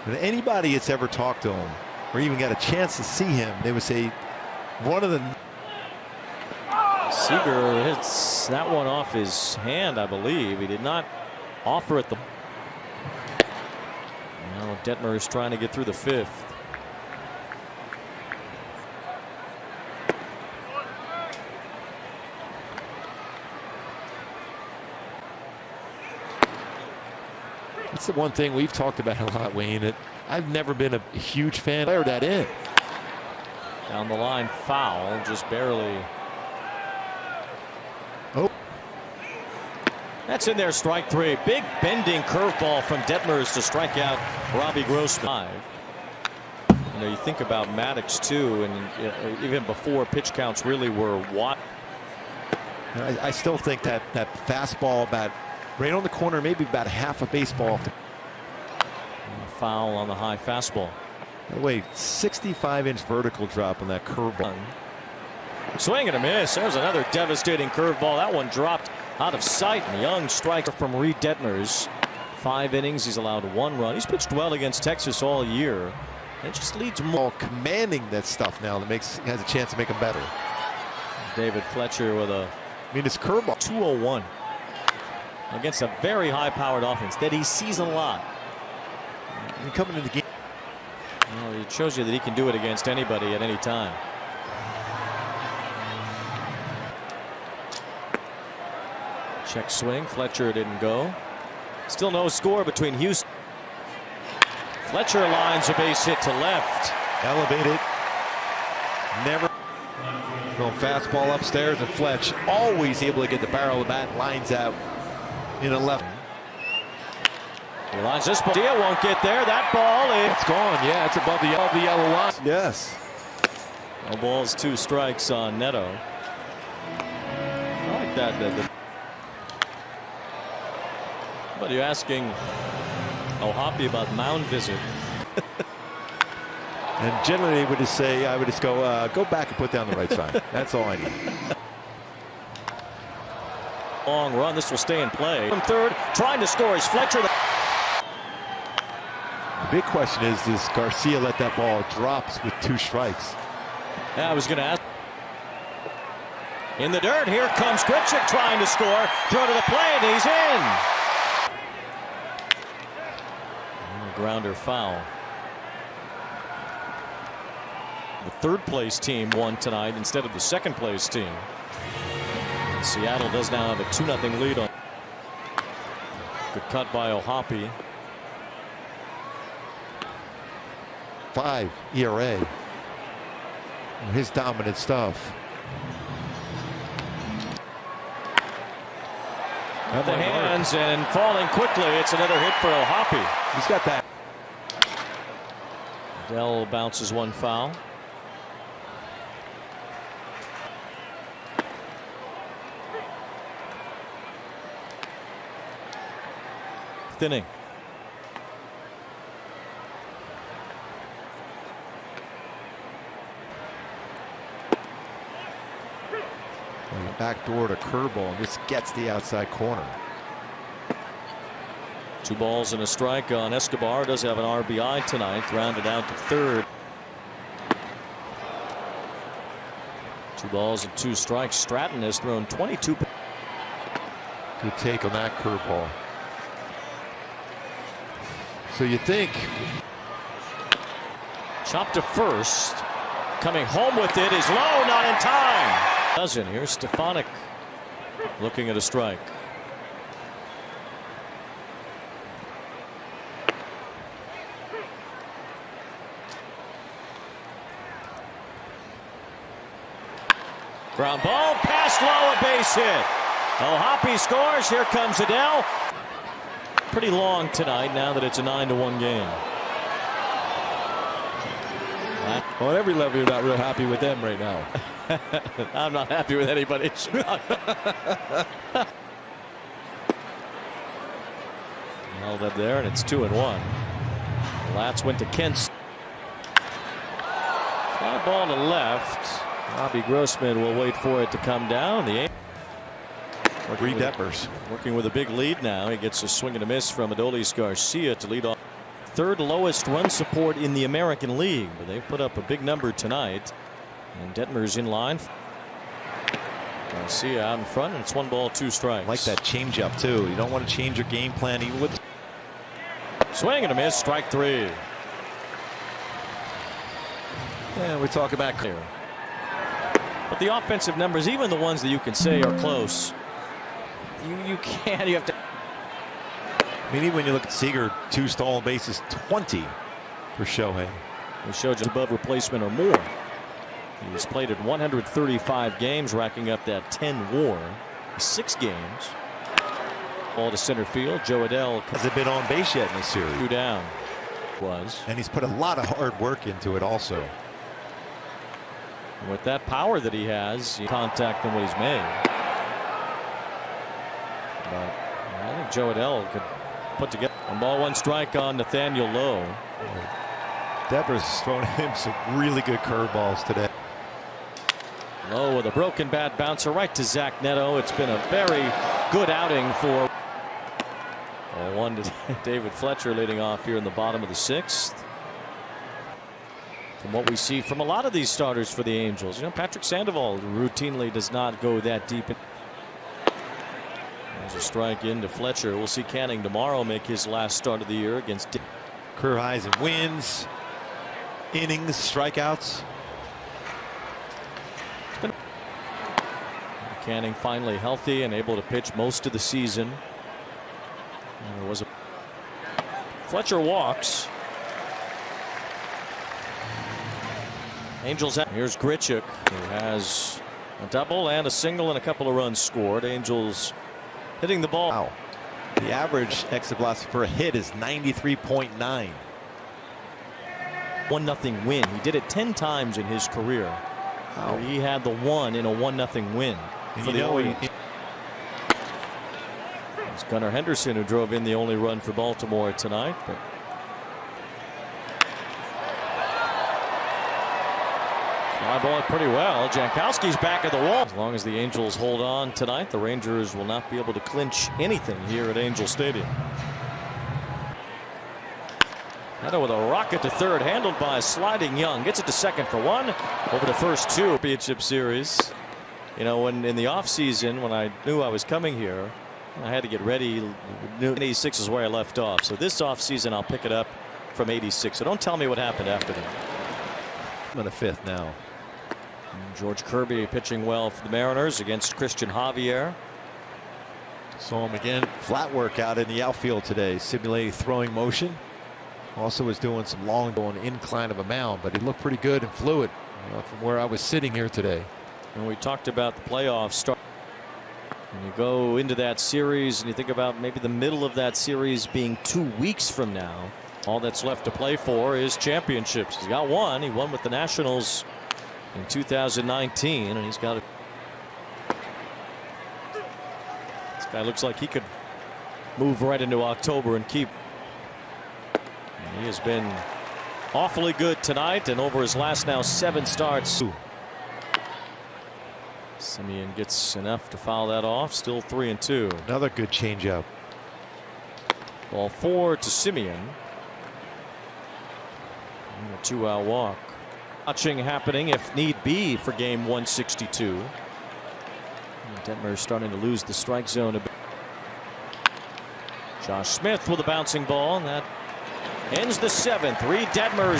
And anybody that's ever talked to him or even got a chance to see him, they would say one of the. Seager hits that one off his hand, I believe. He did not offer it. Now Detmer is trying to get through the fifth. That's the one thing we've talked about a lot, Wayne, that I've never been a huge fan. Fire that in. Down the line, foul, just barely. Oh. That's in there, strike three. Big bending curveball from Detmers to strike out Robbie Grossman. You know, you think about Maddox too, and even before pitch counts really were what. I still think that fastball about right on the corner, maybe about half a baseball. Foul on the high fastball. By the way, 65-inch vertical drop on that curveball. Swing and a miss. There's another devastating curveball. That one dropped out of sight. And young striker from Reed Detmers. 5 innings. He's allowed 1 run. He's pitched well against Texas all year. It just leads more. Commanding that stuff now that has a chance to make him better. David Fletcher with a. I mean, it's curveball. 201 against a very high-powered offense that he sees a lot. And coming into the game. Well, it shows you that he can do it against anybody at any time. Check swing. Fletcher didn't go. Still no score between Houston. Fletcher lines a base hit to left. Elevated. Never. Going fastball upstairs, and Fletch always able to get the barrel of the bat. Lines out in the left. He lines this ball. Dia won't get there. That ball is. It's gone. Yeah, it's above the yellow line. Yes. No balls, 2 strikes on Neto. I like that. But you're asking O'Hoppe about mound visit. And generally, would just say, I would just go back and put down the right sign. That's all I need. Long run. This will stay in play. From third, trying to score is Fletcher. The big question is, does Garcia let that ball drop with 2 strikes? Yeah, I was going to ask. In the dirt, here comes Grichuk trying to score. Throw to the plate, and he's in. And a grounder foul. The third-place team won tonight instead of the second-place team. And Seattle does now have a 2-0 lead on. Good cut by O'Hoppe. 5 ERA. His dominant stuff. At the hands and falling quickly. It's another hit for O'Hoppe. He's got that. Dell bounces one foul. Fifth inning. Back door to curveball, and this gets the outside corner. 2 balls and a strike on Escobar. Does have an RBI tonight. Grounded out to third. 2 balls and 2 strikes. Stratton has thrown 22. Good take on that curveball. So you think. Chopped to first. Coming home with it is low, not in time. Doesn't. Here's Stefanik looking at a strike. Ground ball, past low, a base hit. O'Hoppe scores. Here comes Adele. Pretty long tonight now that it's a 9-1 game. Well, at every level, you're not real happy with them right now. I'm not happy with anybody. Held up there, and it's 2-1. Latz went to Kent's. Fly ball to left. Robbie Grossman will wait for it to come down. The Reed Detmers working with a big lead now. He gets a swing and a miss from Adolis Garcia to lead off third lowest run support in the American League, but they've put up a big number tonight. And Detmer's in line. Garcia out in front, and it's 1 ball, 2 strikes. Like that changeup too. You don't want to change your game plan even with. Swing and a miss, strike 3. Yeah, we talk about clear. But the offensive numbers, even the ones that you can say are close, you can't. You have to. I mean, even when you look at Seager, 2 stolen bases, 20 for Shohei. He showed just above replacement or more. He's played at 135 games, racking up that 10 WAR. 6 games. Ball to center field. Joe Adell hasn't been on base yet in this series. 2 down. And he's put a lot of hard work into it also. With that power that he has, contact than what he's made. But I think Joe Adell could put together 1 ball, 1 strike on Nathaniel Lowe. Devers has thrown him some really good curveballs today. Lowe with a broken bat bouncer right to Zach Neto. It's been a very good outing for 1 to David Fletcher leading off here in the bottom of the 6th. From what we see from a lot of these starters for the Angels, you know, Patrick Sandoval routinely does not go that deep. There's a strike into Fletcher. We'll see Canning tomorrow make his last start of the year against career highs in wins, innings, strikeouts. Canning finally healthy and able to pitch most of the season. And there was a Fletcher walks. Angels. Here's Grichuk, who has a double and a single and a couple of runs scored. Angels hitting the ball. Wow. The average exit velocity for a hit is 93.9. 1-0 win. He did it 10 times in his career. Wow. He had the 1 in a 1-0 win for the Orioles. It's Gunnar Henderson who drove in the only run for Baltimore tonight. But fly ball pretty well. Jankowski's back at the wall. As long as the Angels hold on tonight, the Rangers will not be able to clinch anything here at Angel Stadium. Neto with a rocket to third, handled by sliding Young. Gets it to second for 1. Over the first 2 championship series. You know, when in the offseason, when I knew I was coming here, I had to get ready. 86 is where I left off. So this offseason, I'll pick it up from 86. So don't tell me what happened after that. I'm in the 5th now. And George Kirby pitching well for the Mariners against Christian Javier. Saw him again. Flat work out in the outfield today, simulating throwing motion. Also was doing some long going incline of a mound, but he looked pretty good and fluid from where I was sitting here today. And we talked about the playoffs start. And you go into that series and you think about maybe the middle of that series being 2 weeks from now. All that's left to play for is championships. He's got 1. He won with the Nationals in 2019, and he's got it. This guy looks like he could move right into October and keep. And he has been awfully good tonight, and over his last now 7 starts. Simeon gets enough to foul that off. Still 3-2. Another good changeup. Ball 4 to Simeon. And a 2-out walk. Watching happening if need be for game 162. And Detmer starting to lose the strike zone a bit. Josh Smith with a bouncing ball, and that ends the 7th. Reed Detmers